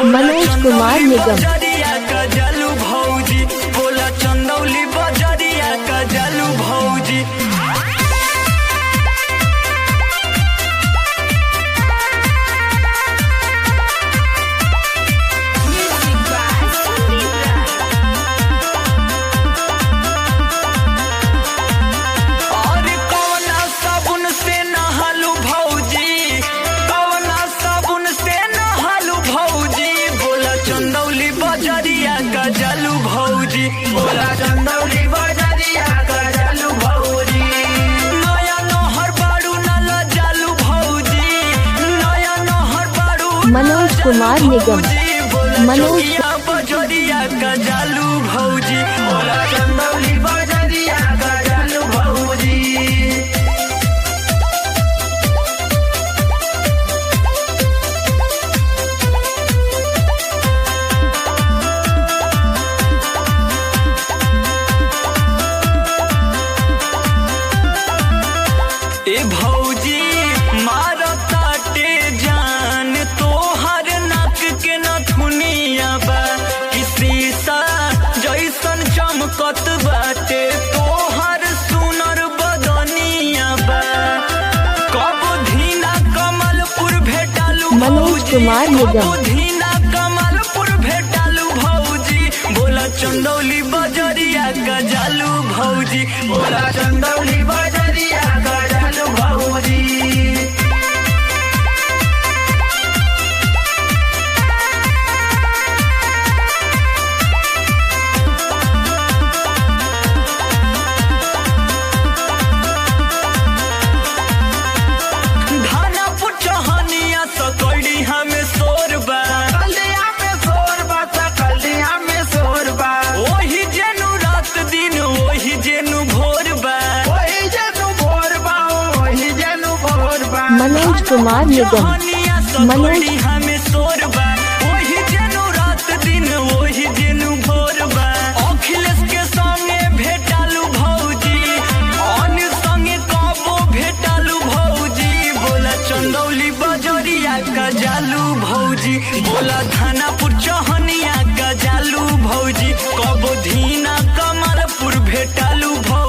मनोज कुमार निगम। जालू भौजी बोला चंदौली बजरिया का जालू भौजी। जालू भौजी बोला चंदौली बजरिया का जालू भौजी। नया नहर बाड़ू नाला जालू भौजी, नया नहर बाड़ू मनोज कुमार निगम। मनोज बजरिया का जालू भौजी बोला चंदौली बजरिया का जालू भौजी। ए भौजी मारताटे जान तोहर नाक के नथुनिया बा, शीशा जैसन चमकत बाटे तोहर सुनर बदनिया बा। कब धीना कमलपुर भेटालू मनोज कुमार निगम। कब धीना कमलपुर भेटालू भौजी बोला चंदौली बजरिया का जालू भौजी बोला चंदौली बजरिया का जालू भौजी। धाना पुचहनिया सकड़ी हमें सोरबा, कल्दिया में सोरबा सकल्दिया में सोरबा। ओही जेनु रात दिन ओही जेनु भोरबा, ओही जेनु भोरबा ओही जेनु भोरबा। मनोज कुमार निगम। मनोज हमें सोरबा ओही जेनु रात दिन ओही जेनु भोरबा। अखिलेश के संगे भेटालू भौजी, अन संगे कबो भेटालू भौजी बोला चंदौली बजरिया का जालू भौजी बोला थानापुर चहनिया का जालू भौजी। कबो धीना कमलपुर भेटालू भौजी।